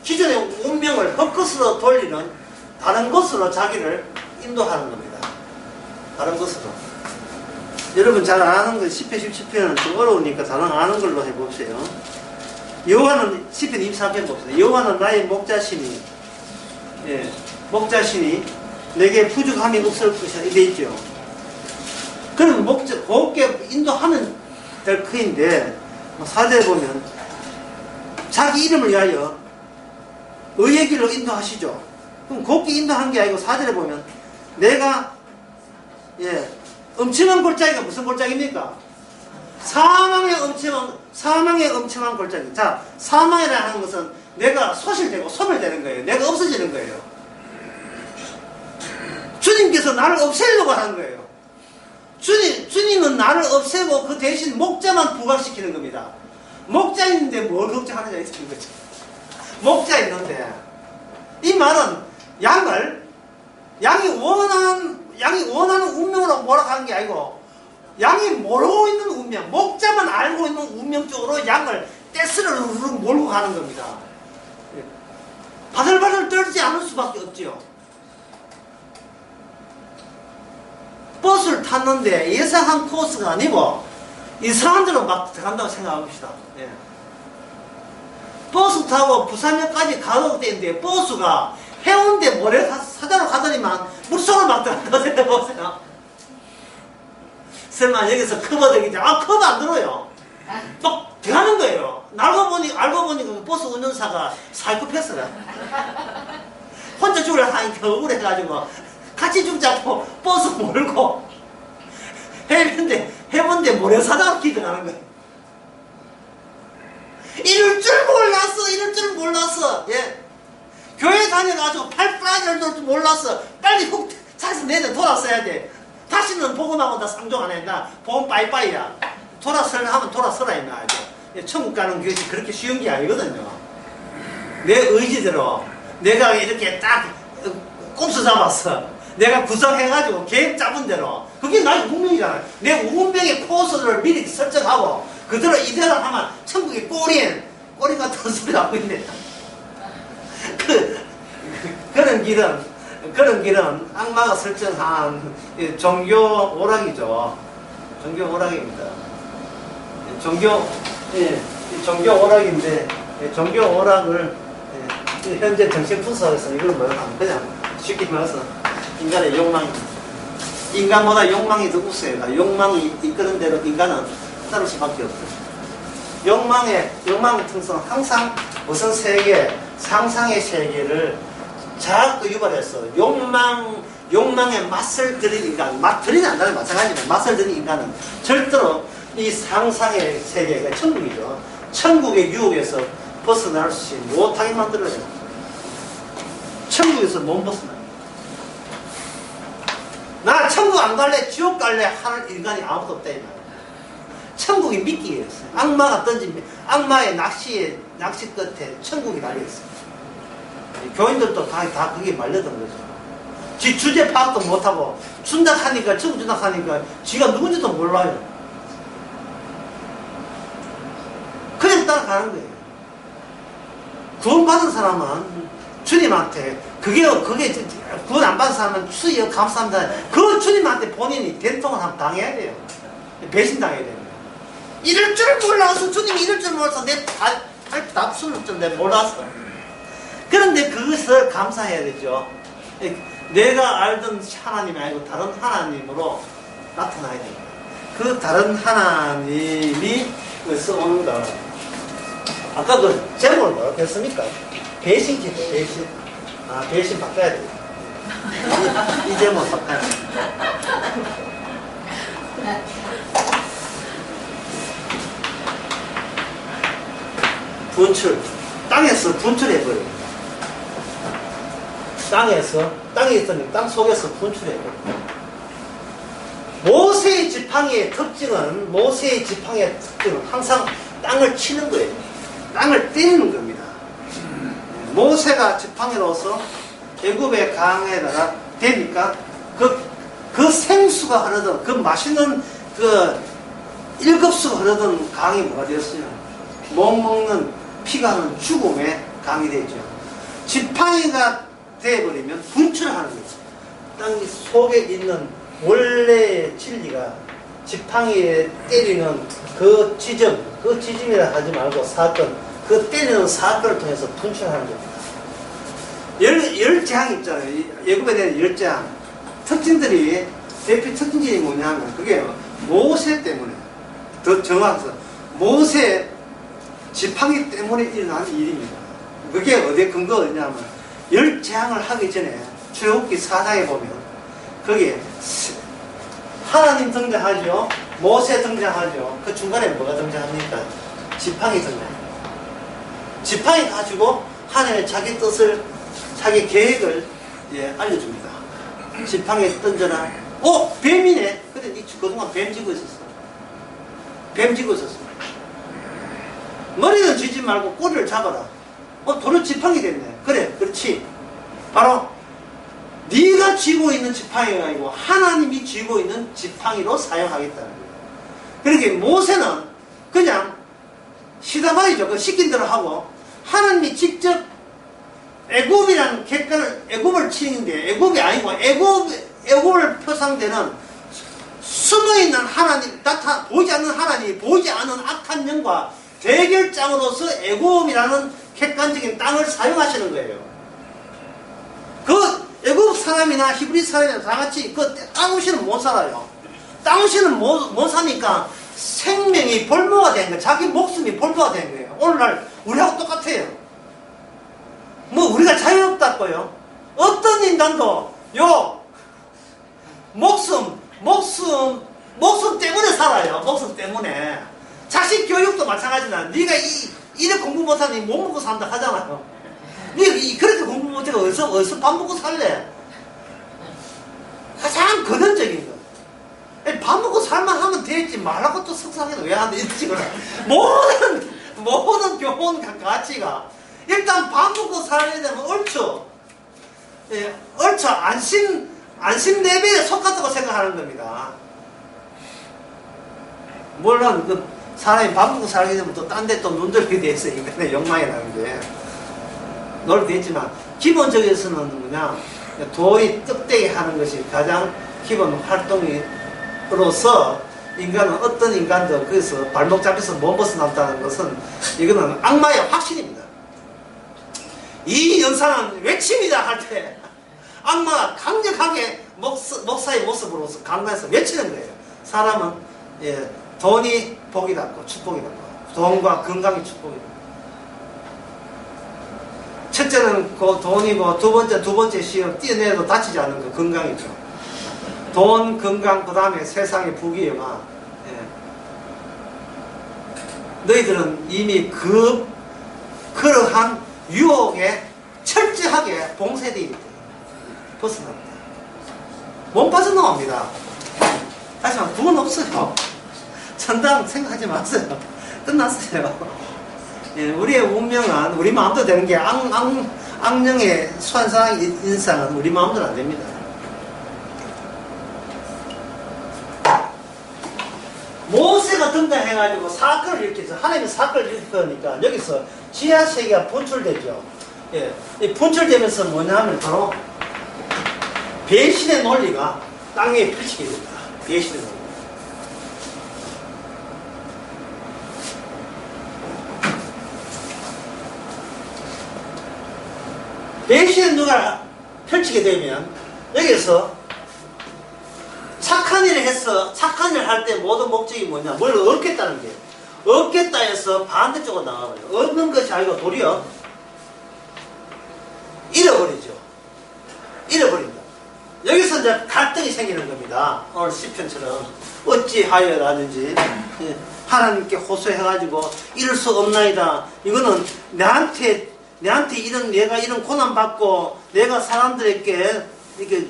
기존의 운명을 헛것으로 돌리는 다른 것으로 자기를 인도하는 겁니다. 다른 것으로. 여러분 잘 아는 거 10편 17편은 좀 어려우니까 잘 아는 걸로 해봅시다. 여호와는 10편 24편 봅시다. 여호와는 나의 목자시니, 예, 목자시니 내게 부족함이 없을 것이다. 이래 있죠. 그럼 곱게 인도하면 될 터인데, 4절에 보면 자기 이름을 위하여 의의 길로 인도하시죠. 그럼 곱게 인도한 게 아니고 4절에 보면 내가, 예, 엄청난 골짜기가 무슨 골짜기입니까? 사망의 엄청난 골짜기. 자, 사망이라는 것은 내가 소실되고 소멸되는 거예요. 내가 없어지는 거예요. 주님께서 나를 없애려고 하는 거예요. 주님은 나를 없애고 그 대신 목자만 부각시키는 겁니다. 목자 있는데 뭘 걱정하느냐 이런 거죠. 목자 있는데, 이 말은 양이 원하는 운명으로 몰아가는 게 아니고, 양이 모르고 있는 운명, 목자만 알고 있는 운명 쪽으로 양을 떼스를 몰고 가는 겁니다. 바들바들 떨지 않을 수밖에 없지요. 버스를 탔는데 예상한 코스가 아니고 이상한 데로 막 들어간다고 생각합시다. 예. 버스 타고 부산역까지 가도 되는데 버스가 해운대 모래사자로 가더니만 물속으로 막 들어간다고 생각해보세요. 설마 여기서 커버 되겠지? 커버 안 들어요. 막 들어가는 거예요. 알고 보니 그 버스 운전사가 사이코패스라. 혼자 죽으려 하니까 억울해가지고 같이 죽자고 버스 몰고 해변대 해본데 모래사장으로 기도하는 거예요. 이럴 줄 몰랐어. 이럴 줄 몰랐어. 예. 교회 다녀가지고 팔 부러질 줄 몰랐어. 빨리 훅 차에서 내려 돌아서야 돼. 다시는 복음하고 나 상종 안 해. 나 복음 빠이빠이야. 돌아서려 하면 돌아서라 했나. 천국 가는 것이 그렇게 쉬운 게 아니거든요. 내 의지대로 내가 이렇게 딱 꼼수 잡았어. 내가 구성해가지고 계획 잡은 대로. 그게 나의 운명이잖아요. 내 운명의 코스를 미리 설정하고 그대로 이대로 하면 천국의 꼬리 같은 소리 하고 있네. 그런 길은 악마가 설정한 종교 오락이죠. 종교 오락입니다. 종교 오락인데, 종교 오락을 현재 정신분석에서 이걸 뭐냐면 그냥 쉽게 말해서 인간의 욕망입니다. 인간보다 욕망이 더 우세요. 욕망이 이끄는 대로 인간은 따를 수밖에 없어요. 욕망의 특성 항상 무슨 세계, 상상의 세계를 자꾸 유발해서 욕망에 맛을 들인 인간, 들이는 않다는 마찬가지지만 맛을 들인 인간은 절대로 이 상상의 세계가 천국이죠. 천국의 유혹에서 벗어날 수 못하게 만들어요. 천국에서 못 벗어나요. 나 천국 안 갈래, 지옥 갈래 하는 인간이 아무도 없다 이 말이에요. 천국이 미끼였어요. 악마가 던진 악마의 낚시 끝에 천국이 달려있어요. 교인들도 다 그게 말려든 거죠. 지 주제 파악도 못하고 천국 준다 하니까 지가 누군지도 몰라요. 그냥 따라가는 거예요. 구원받은 사람은 주님한테 그게 구원 안 받은 사람은 주여 감사합니다. 그 주님한테 본인이 된통을 한번 당해야 돼요. 배신당해야 됩니다. 이럴 줄 몰라서 주님이 이럴 줄 몰라서 내 답수를 좀 내가 몰랐어. 그런데 그것을 감사해야 되죠. 내가 알던 하나님이 아니고 다른 하나님으로 나타나야 됩니다. 그 다른 하나님이 써오는 거. 아까 그 제목을 뭐라고 했습니까? 배신지, 배신. 배신 바꿔야 돼. 이 제목 바꿔야 돼. 분출. 땅에서 분출해버려요. 땅에 있으니 땅 속에서 분출해버려요. 모세의 지팡이의 특징은 항상 땅을 치는 거예요. 땅을 때리는 겁니다. 모세가 지팡이로서 애굽의 강에다가 대니까 그 생수가 흐르던 그 맛있는 그 1급수가 흐르던 강이 뭐가 되었어요? 못 먹는 피가 흐르는 죽음의 강이 되죠. 지팡이가 되어버리면 분출하는 거죠. 땅 속에 있는 원래의 진리가 지팡이에 때리는 그 지점이라 하지 말고 사건, 그 때리는 사건을 통해서 분출하는 겁니다. 열재앙 있잖아요. 예굽에 대한 열재앙. 대표 특징이 뭐냐면 그게 모세 때문에, 더 정확해서 모세 지팡이 때문에 일어난 일입니다. 그게 어디에 근거냐면 열재앙을 하기 전에 출애굽기 4장에 보면 거기에 하나님 등장하죠. 모세 등장하죠. 그 중간에 뭐가 등장합니까? 지팡이 등장합니다. 지팡이 가지고 하나님의 자기 뜻을, 자기 계획을 알려줍니다. 지팡이 던져라. 뱀이네. 근데 니 그동안 뱀 지고 있었어. 머리는 쥐지 말고 꼬리를 잡아라. 도로 지팡이 됐네. 그래, 그렇지. 바로 네가 쥐고 있는 지팡이가 아니고 하나님이 쥐고 있는 지팡이로 사용하겠다는 거예요. 그러니까 모세는 그냥 시다바이죠. 그 시킨 대로 하고 하나님이 직접 애굽이라는 객관을 애굽을 치는데 애굽이 아니고 애굽을 표상되는 숨어있는 하나님, 보이지 않는 하나님이 보이지 않는 악한 영과 대결장으로서 애굽이라는 객관적인 땅을 사용하시는 거예요. 그 애굽 사람이나 히브리 사람이나 다 같이 땅 없이는 못 살아요. 땅 없이는 못 사니까 생명이 볼모가 된 거예요. 자기 목숨이 볼모가 된 거예요. 오늘날 우리하고 똑같아요. 우리가 자유롭다고요. 어떤 인간도 목숨 목숨 때문에 살아요. 목숨 때문에. 자식 교육도 마찬가지다. 네가 이래 공부 못하니 못 먹고 산다 하잖아요. 네가 그렇게 공부 못해가 어디서 밥 먹고 살래? 가장 근원적인 거. 밥 먹고 살만 하면 되지 말라고 또 석상에는 왜 하는데 이런 식으로 모든 교훈 가치가 일단 밥 먹고 살아야 되면 얼추 안심 레벨에 속하다고 생각하는 겁니다. 물론 그 사람이 밥 먹고 살게 되면 또 딴 데 또 눈들게 돼 있어. 인간의 욕망이 나는데 노력도 했지만 기본적에서는 뭐냐 도의 뜻되게 하는 것이 가장 기본 활동으로서 인간은 어떤 인간도 거기서 발목 잡혀서 못 벗어났다는 것은 이거는 악마의 확신입니다. 이 연산은 외칩니다 할 때 악마가 강력하게 목사의 모습으로서 강단에서 외치는 거예요. 사람은 돈이 복이라고 축복이라고 돈과 건강이 축복이라고. 첫째는 그 돈이고 두 번째 시험 뛰어내도 다치지 않는 그 건강이죠. 돈, 건강, 그 다음에 세상의 부귀영화. 너희들은 이미 그러한 유혹에 철저하게 봉쇄되어 있다. 벗어납니다. 못 빠져나옵니다. 하지만 구원 없어요. 천당 생각하지 마세요. 끝났어요. 우리의 운명은 우리 마음대로 되는 게 악령의 수환상 인상은 우리 마음대로 안 됩니다. 모세가 등장해가지고 사건을 일으켜서 하나님의 사건을 일으키니까 여기서 지하세계가 분출되죠. 이 분출되면서 뭐냐면 바로 배신의 논리가 땅에 펼치게 됩니다. 배신의 논리. 배신의 누가 펼치게 되면 여기서 착한 일을 해서 착한 일을 할 때 모든 목적이 뭐냐 뭘 얻겠다는 게 얻겠다 해서 반대쪽으로 나가버려요. 얻는 것이 아니고 도리어 잃어버리죠. 잃어버린다. 여기서 이제 갈등이 생기는 겁니다. 오늘 시편처럼 어찌하여라든지 하나님께 호소해가지고 이럴 수 없나이다. 이거는 내한테 내가 이런 고난받고 내가 사람들에게 이렇게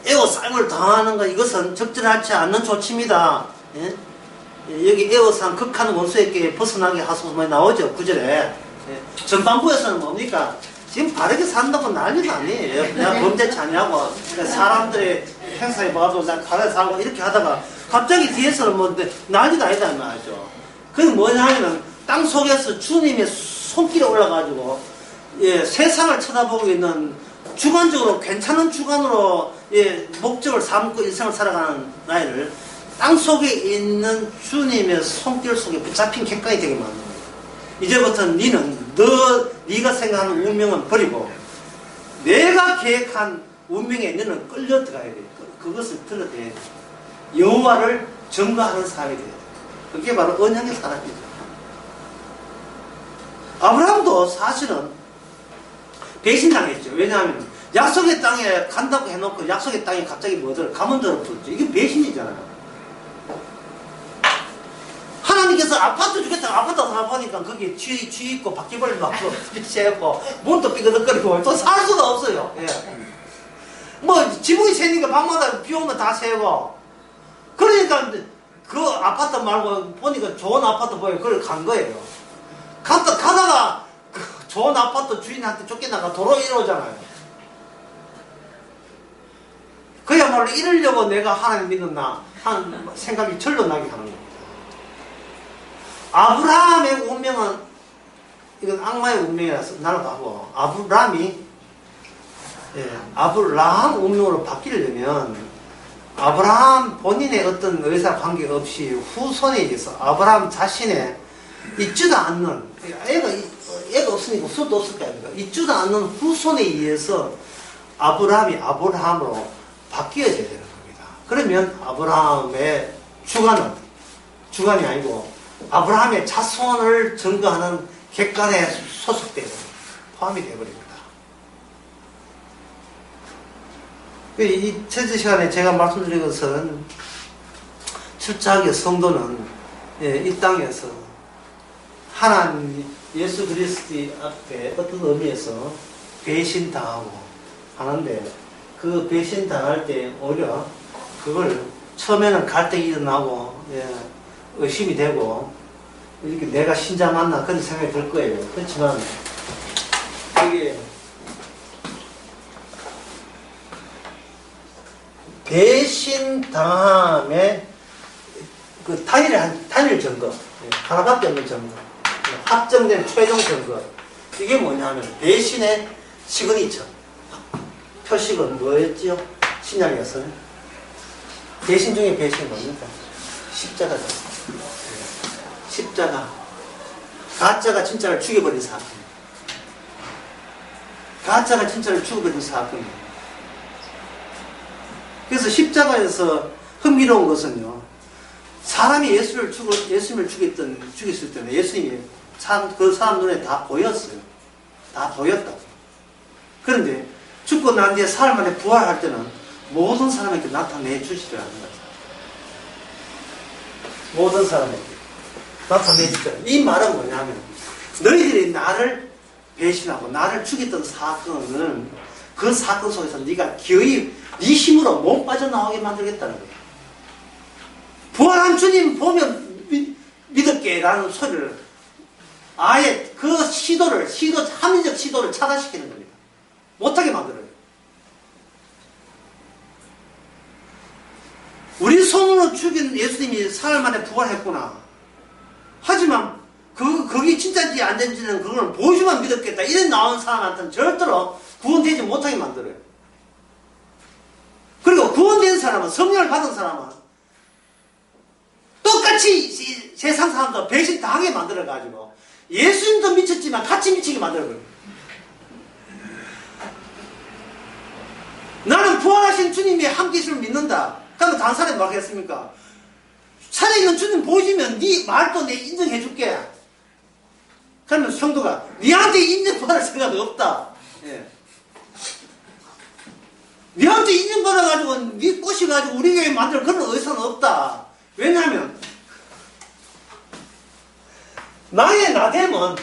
애호싸움을 당하는 거 이것은 적절하지 않는 조치입니다. 예? 여기 애호싸움 극한 원수에게 벗어나게 하소서 나오죠. 구절에. 전반부에서는 뭡니까? 지금 바르게 산다고 난리도 아니에요. 내가 범죄치 않냐고 사람들의 행사에 봐도 나 바르게 살고 이렇게 하다가 갑자기 뒤에서는 뭐 난리도 아니다 말이죠. 그건 뭐냐 하면은 땅 속에서 주님의 손길에 올라가지고 세상을 쳐다보고 있는 주관적으로 괜찮은 주관으로 목적을 삼고 일생을 살아가는 나이를 땅 속에 있는 주님의 손길 속에 붙잡힌 객관이 되게 만듭니다. 이제부터는 네가 생각하는 운명은 버리고 내가 계획한 운명에 너는 끌려 들어가야 돼. 그것을 들어야 돼. 여호와를 증거하는 사람이 돼야 돼. 그게 바로 언약의 사람이죠. 아브라함도 사실은 배신당했죠. 왜냐하면 약속의 땅에 간다고 해놓고 약속의 땅에 갑자기 가면 들었죠. 이게 배신이잖아요. 하나님께서 아파트 주겠다고 아파트 사보니까 거기 쥐 있고 바퀴벌레 막 새고 문도 삐그덕거리고 또 살 수가 없어요. 뭐 지붕이 새니까 밤마다 비 오면 다 새고 그러니까 그 아파트 말고 보니까 좋은 아파트 보여 그걸 간 거예요. 가다가 그 좋은 아파트 주인한테 쫓겨나가 도로 이러잖아요. 그야말로 이러려고 내가 하나님 믿었나 하는 생각이 절로 나게 하는 겁니다. 아브라함의 운명은 이건 악마의 운명이라서 나는 하고 아브라함 운명으로 바뀌려면 아브라함 본인의 어떤 의사 관계없이 후손에 의해서 아브라함 자신의 있지도 않는 애가 없으니까 수도 없을 거 아닙니까? 있지도 않는 후손에 의해서 아브라함이 아브라함으로 바뀌어야 되는 겁니다. 그러면 아브라함의 주관이 아니고 아브라함의 자손을 증거하는 객관에 소속되고 포함이 되어버립니다. 이 첫째 시간에 제가 말씀드린 것은 철저하게 성도는 이 땅에서 하나님 예수 그리스도 앞에 어떤 의미에서 배신당하고 하는데 그 배신당할 때 오히려 그걸 처음에는 갈등이 일어나고 의심이 되고 이렇게 내가 신자 맞나 그런 생각이 들 거예요. 그렇지만 이게 배신당함의 그 단일 증거 하나밖에 없는 증거 확정된 최종 증거 이게 뭐냐면 배신의 시그니처 표식은 뭐였지요? 신약에서는 배신 중에 배신이 뭡니까? 십자가죠. 십자가 가짜가 진짜를 죽여버린 사건 가짜가 진짜를 죽여버린 사건이에요. 그래서 십자가에서 흥미로운 것은요 사람이 예수님을 죽였을 때는 예수님이 그 사람 눈에 다 보였어요. 다 보였다고. 그런데 죽고 난 뒤에 사흘 만에 부활할 때는 모든 사람에게 나타내 주시를 않는 거죠. 모든 사람에게 나타내 주시를. 이 말은 뭐냐면 너희들이 나를 배신하고 나를 죽였던 사건은 그 사건 속에서 네가 기어이 네 힘으로 못 빠져나오게 만들겠다는 거예요. 부활한 주님 보면 믿을게 라는 소리를 아예 그 합리적 시도를 차단시키는 겁니다. 못하게 만들어요. 우리 손으로 죽인 예수님이 사흘 만에 부활했구나. 하지만 그게 진짜인지 안 된지는 그걸 보시면 믿었겠다. 이런 나온 사람한테는 절대로 구원되지 못하게 만들어요. 그리고 구원된 사람은 성령을 받은 사람은 똑같이 세상 사람도 배신 당하게 만들어가지고 예수님도 미쳤지만 같이 미치게 만들어버려요. 나는 부활하신 주님이 함께 있음을 믿는다. 그러면 다른 사람이 뭐하겠습니까? 살아있는 주님 보시면 네 말도 내 인정해줄게. 그러면 성도가 니한테 인정받을 생각이 없다. 예. 니한테 인정받아가지고 니 꼬셔가지고 우리 교회 만들 그런 의사는 없다. 왜냐하면 나의 나됨은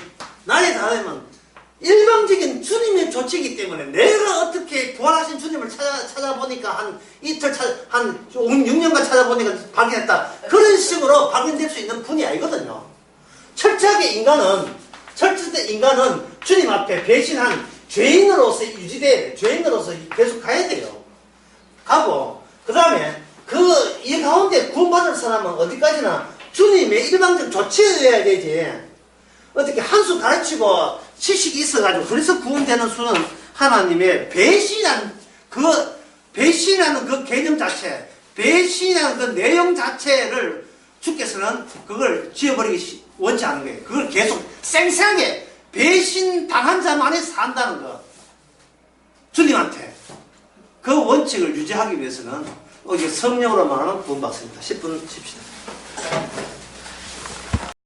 일방적인 주님의 조치이기 때문에 내가 어떻게 부활하신 주님을 찾아보니까 한 이틀 한 6년간 찾아보니까 발견했다. 그런 식으로 발견될 수 있는 분이 아니거든요. 철저하게 인간은 주님 앞에 배신한 죄인으로서 유지돼야 돼. 죄인으로서 계속 가야 돼요. 가고 그 다음에 이 가운데 구원받을 사람은 어디까지나 주님의 일방적 조치에 의해야 되지. 어떻게 한 수 가르치고 지식이 있어가지고 그래서 구원되는 수는 하나님의 배신하는 그 개념 자체, 배신하는 그 내용 자체를 주께서는 그걸 지어버리기 원치 않은 거예요. 그걸 계속 생생하게 배신 당한 자만이 산다는 거. 주님한테 그 원칙을 유지하기 위해서는 오직 성령으로 말하는 구원받습니다. 10분 쉽시다.